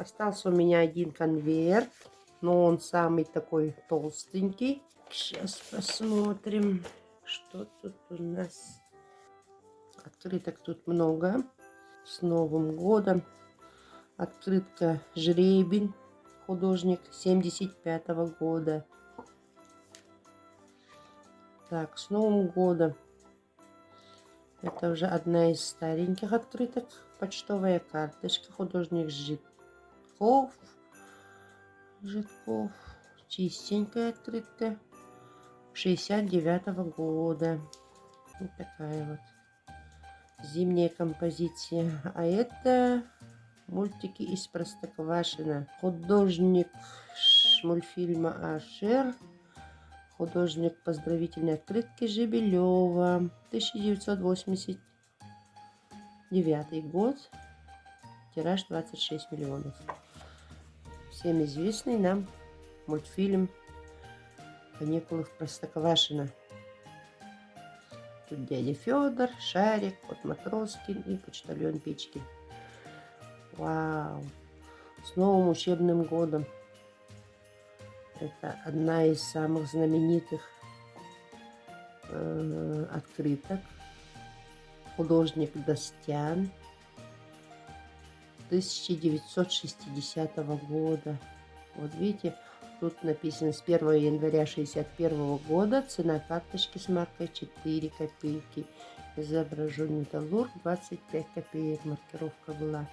Остался у меня один конверт, но он самый такой толстенький. Сейчас посмотрим, что тут у нас. Открыток тут много. С Новым годом. Открытка Жребин, художник 75-го года. Так, с Новым годом. Это уже одна из стареньких открыток. Почтовая карточка, художник Житков. Чистенькая открытка 69-го года. Вот такая вот зимняя композиция. А это мультики из Простоквашино. Художник мультфильма Ашер. Художник поздравительной открытки Жебелева. 1989 год. Тираж 26 миллионов. Всем известный нам мультфильм «Каникулы в Простоквашино». Тут дядя Федор, Шарик, кот Матроскин и почтальон Печкин. Вау! С новым учебным годом! Это одна из самых знаменитых открыток. Художник Достян. 1960 года. Вот видите, тут написано с 1 января 1961 года. Цена карточки с маркой 4 копейки. Изображен металлург 25 копеек. Маркировка была.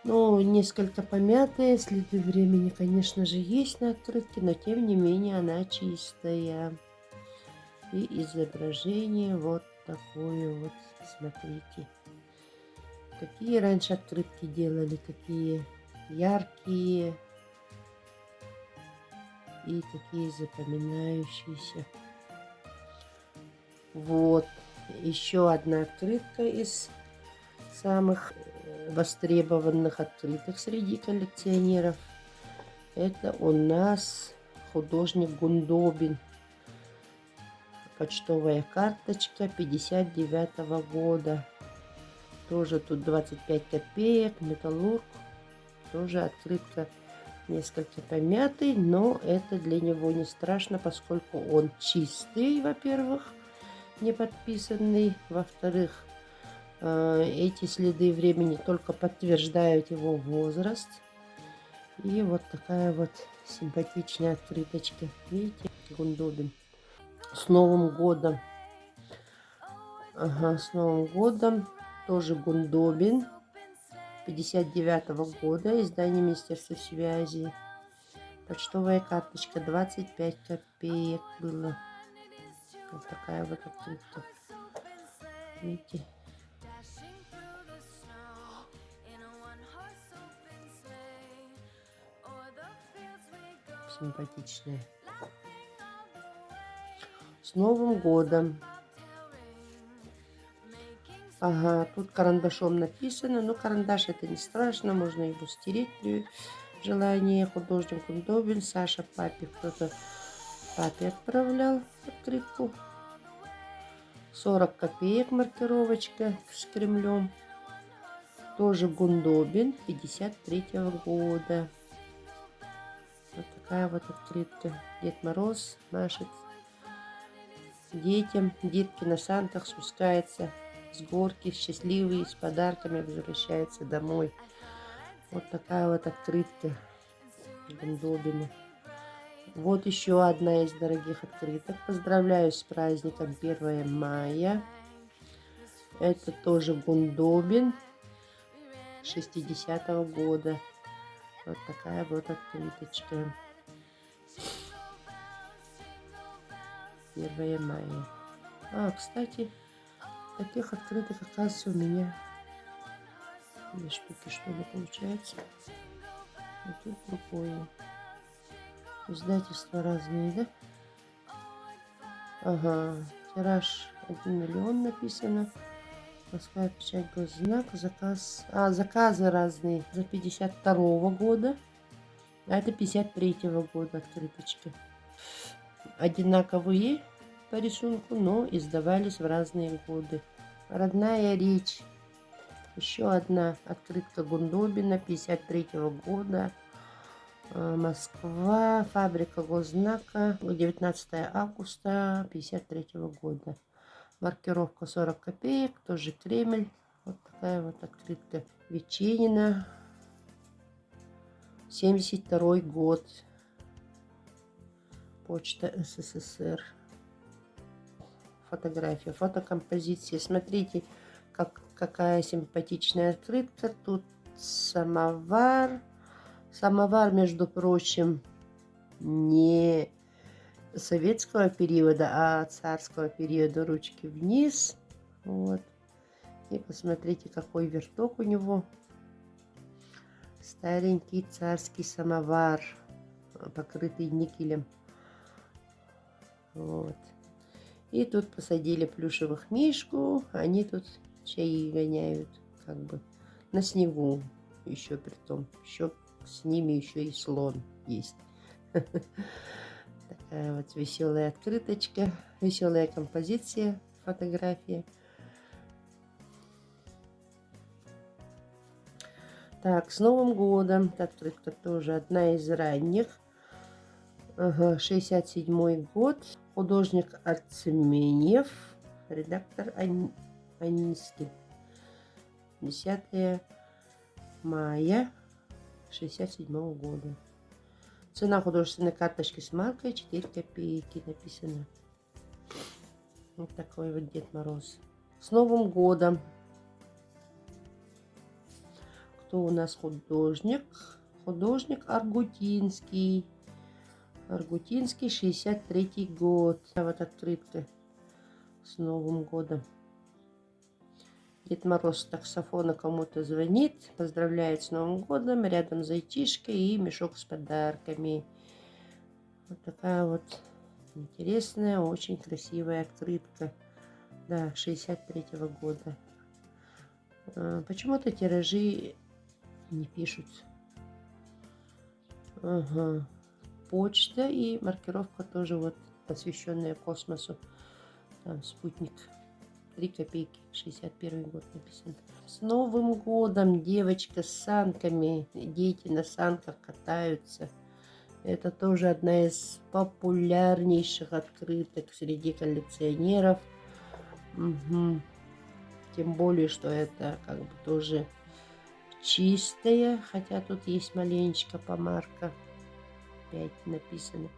Ну, несколько помятые. Следы времени, конечно же, есть на открытке, но тем не менее она чистая. И изображение вот такое вот. Смотрите. Какие раньше открытки делали, такие яркие и такие запоминающиеся. Вот еще одна открытка из самых востребованных открыток среди коллекционеров. Это у нас художник Гундобин. Почтовая карточка 59-го года. Тоже тут 25 копеек, металлург. Тоже открытка несколько помятый, но это для него не страшно, поскольку он чистый, во-первых, не подписанный. Во-вторых, эти следы времени только подтверждают его возраст. И вот такая вот симпатичная открыточка. Видите, Гундобин. С Новым годом. Ага, с Новым годом. Тоже Гундобин. 59-го года. Издание Министерства связи. Почтовая карточка 25 копеек было. Вот такая вот открытка. Видите? Симпатичная. С Новым годом. Ага, тут карандашом написано, но карандаш это не страшно, можно его стереть при желании. Художник Гундобин, Саша папе, кто-то папе отправлял открытку. 40 копеек маркировочка с Кремлем. Тоже Гундобин 53-го года. Вот такая вот открытка. Дед Мороз машет детям. Детки на сантах спускаются с горки, счастливые, с подарками, возвращаются домой. Вот такая вот открытка Гундобина. Вот еще одна из дорогих открыток. Поздравляю с праздником 1 мая. Это тоже Гундобин 60-го года. Вот такая вот открыточка. 1 мая. А, кстати, таких открыток, оказывается, у меня 2 штуки, что ли, получается. А тут другое. Издательства разные, да? Ага, тираж 1 миллион написано. Морская печать, госзнак, заказ. Заказы разные. За 52 года. А это 53 года открыточки. Одинаковые по рисунку, но издавались в разные годы. Родная речь. Еще одна открытка Гундобина 53 года. Москва. Фабрика госзнака. 19 августа 53 года. Маркировка 40 копеек. Тоже Кремль. Вот такая вот открытка. Веченина. 72 год. Почта СССР. Фотография, фотокомпозиция. Смотрите, какая симпатичная открытка. Тут самовар. Самовар, между прочим, не советского периода, а царского периода. Ручки вниз. Вот. И посмотрите, какой верток у него. Старенький царский самовар, покрытый никелем. Вот. И тут посадили плюшевых мишку. Они тут чаи гоняют, как бы на снегу. Еще при том, еще с ними еще и слон есть. Такая вот веселая открыточка, веселая композиция, фотография. Так, с Новым годом. Открытка тоже одна из ранних. 67 год. Художник Арцеменев. Редактор Анискин. 10 мая 67 года. Цена художественной карточки с маркой 4 копейки написано. Вот такой вот Дед Мороз. С Новым годом. Кто у нас художник? Художник Аргутинский. Аргутинский, 63 год. Вот открытка с Новым годом. Дед Мороз с таксофона кому-то звонит, поздравляет с Новым годом. Рядом зайчишка и мешок с подарками. Вот такая вот интересная, очень красивая открытка. Да, 63-го года. Почему-то тиражи не пишут. Ага. Почта и маркировка тоже вот посвященная космосу. Там спутник. 3 копейки. 61 год написано. С Новым годом, девочка с санками. Дети на санках катаются. Это тоже одна из популярнейших открыток среди коллекционеров. Угу. Тем более, что это как бы тоже чистая. Хотя тут есть маленечко помарка. 5 написано.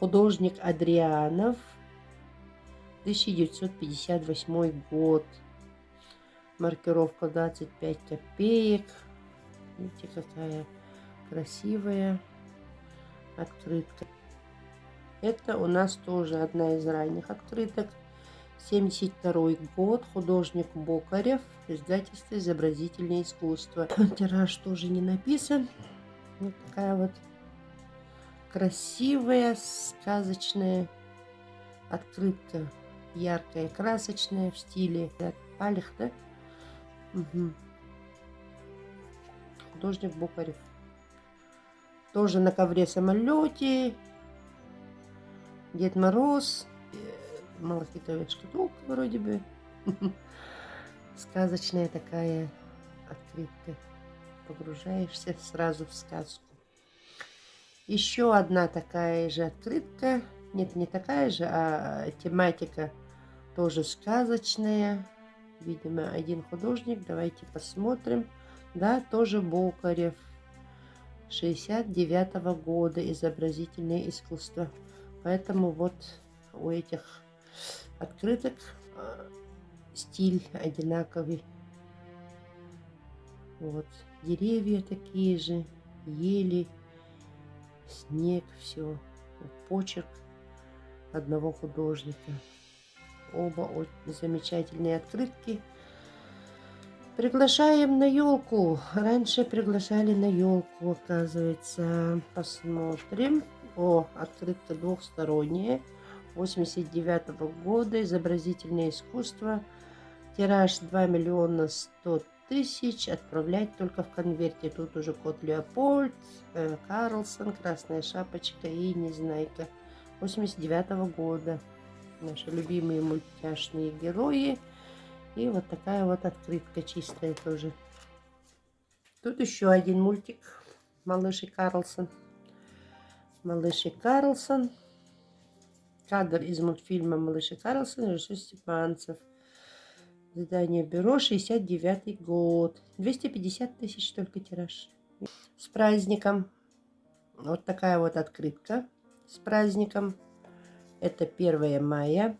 Художник Адрианов. 1958 год. Маркировка 25 копеек. Видите, какая красивая открытка. Это у нас тоже одна из ранних открыток. 72 год. Художник Бокарев. Издательство «Изобразительное искусство». Тираж тоже не написан. Вот такая вот красивая, сказочная открытка. Яркая, красочная, в стиле Палих, да? Угу. Художник Бокарев. Тоже на ковре-самолете. Дед Мороз. Малахитовая шкатулка вроде бы. Сказочная такая открытка. Погружаешься сразу в сказку. Еще одна такая же открытка. Нет, не такая же, а тематика тоже сказочная. Видимо, один художник. Давайте посмотрим. Да, тоже Бокарев. 69-го года. Изобразительное искусство. Поэтому вот у этих открыток стиль одинаковый. Вот. Деревья такие же. Ели. Снег. Все. Вот почерк одного художника. Оба очень замечательные открытки. Приглашаем на елку. Раньше приглашали на елку, оказывается. Посмотрим. О, открытка двухсторонняя. 89-го года. Изобразительное искусство. Тираж 2 миллиона 100 тысяч. Отправлять только в конверте. Тут уже кот Леопольд, Карлсон, Красная Шапочка и Незнайка. 89-го года. Наши любимые мультяшные герои. И вот такая вот открытка чистая тоже. Тут еще один мультик. Малыш и Карлсон. Малыш и Карлсон. Кадр из мультфильма «Малыш и Карлсон», режиссер Степанцев. Издание «Бюро», 69-й год. 250 тысяч только тираж. С праздником. Вот такая вот открытка. С праздником. Это 1 мая.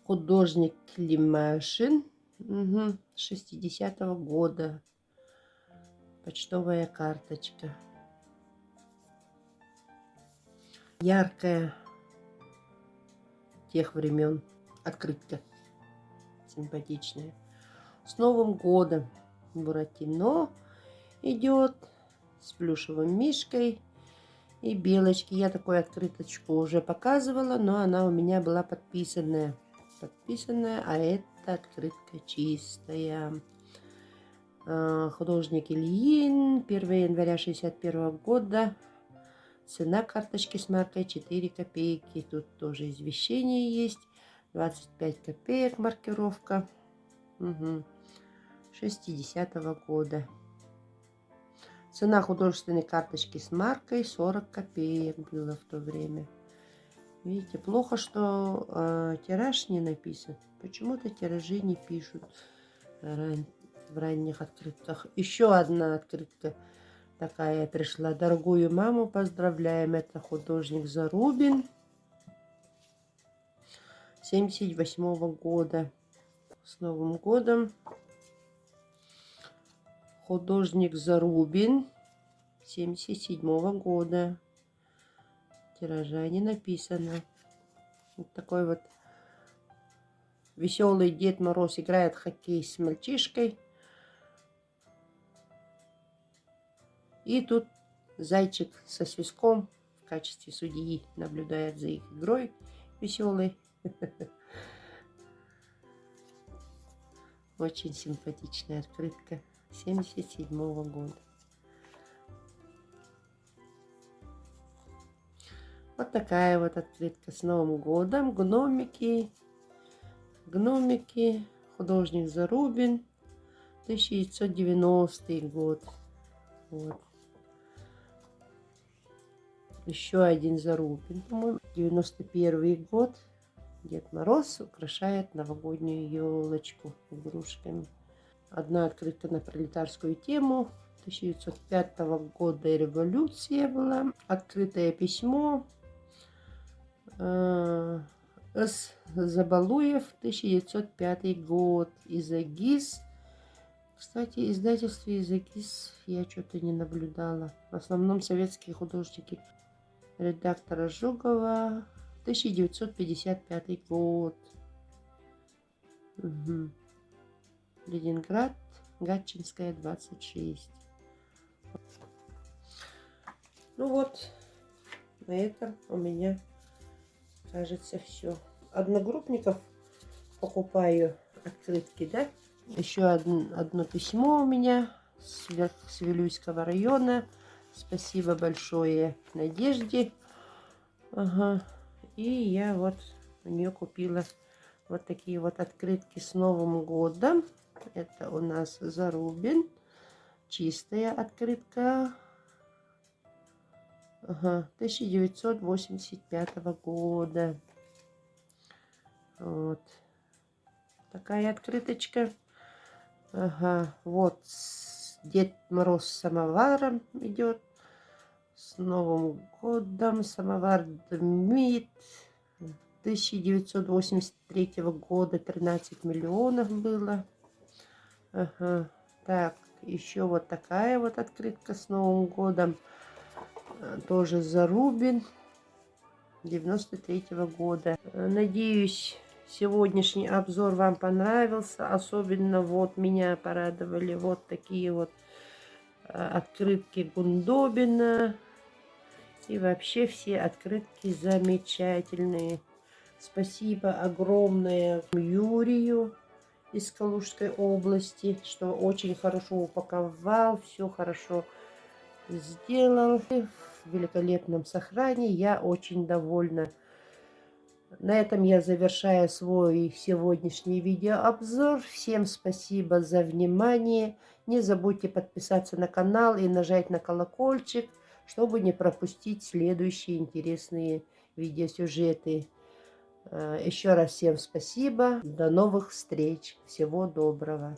Художник Климашин. 60-го года. Почтовая карточка. Яркая. Тех времен. Открытка. Симпатичная. С Новым годом. Буратино идет. С плюшевым мишкой. И белочки. Я такую открыточку уже показывала, но она у меня была подписанная. А это открытка чистая. Художник Ильин. 1 января 61 года. Цена карточки с маркой 4 копейки. Тут тоже извещение есть. 25 копеек маркировка. 60-го года. Цена художественной карточки с маркой 40 копеек было в то время. Видите, плохо, что тираж не написан. Почему-то тиражи не пишут в ранних открытках. Еще одна открытка такая пришла. Дорогую маму поздравляем. Это художник Зарубин. 78-го года. С Новым годом. Художник Зарубин. 77-го года. Тиража не написано. Вот такой вот веселый Дед Мороз играет в хоккей с мальчишкой. И тут зайчик со свистком в качестве судьи наблюдает за их игрой веселой. Очень симпатичная открытка 77-го года. Вот такая вот открытка с Новым годом. Гномики. Художник Зарубин. 1990 год. Вот. Еще один Зарубин, по-моему. 91 год. Дед Мороз украшает новогоднюю елочку игрушками. Одна открытка на пролетарскую тему. 1905 года революция была. Открытое письмо. С. Забалуев, 1905 год. Изагис. Кстати, издательстве Изагис я что-то не наблюдала. В основном советские художники. Редактора Жукова. 1955 год. Ленинград. Гатчинская, 26. Ну вот. На этом у меня, кажется, все. Одногруппников покупаю открытки, да? Еще одно письмо у меня с Вилюйского района. Спасибо большое Надежде. Ага. И я вот у нее купила вот такие вот открытки с Новым годом. Это у нас Зарубин. Чистая открытка. Ага. 1985 года. Вот. Такая открыточка. Ага. Вот Дед Мороз с самоваром идет. С Новым годом. Самовар дымит. 1983 года 13 миллионов было. Ага. Так, еще вот такая вот открытка с Новым годом. Тоже Зарубин. 93 года. Надеюсь, сегодняшний обзор вам понравился. Особенно вот меня порадовали вот такие вот открытки Гундобина. И вообще все открытки замечательные. Спасибо огромное Юрию из Калужской области, что очень хорошо упаковал, все хорошо сделал. В великолепном сохранении. Я очень довольна. На этом я завершаю свой сегодняшний видеообзор. Всем спасибо за внимание. Не забудьте подписаться на канал и нажать на колокольчик, чтобы не пропустить следующие интересные видеосюжеты. Еще раз всем спасибо. До новых встреч. Всего доброго.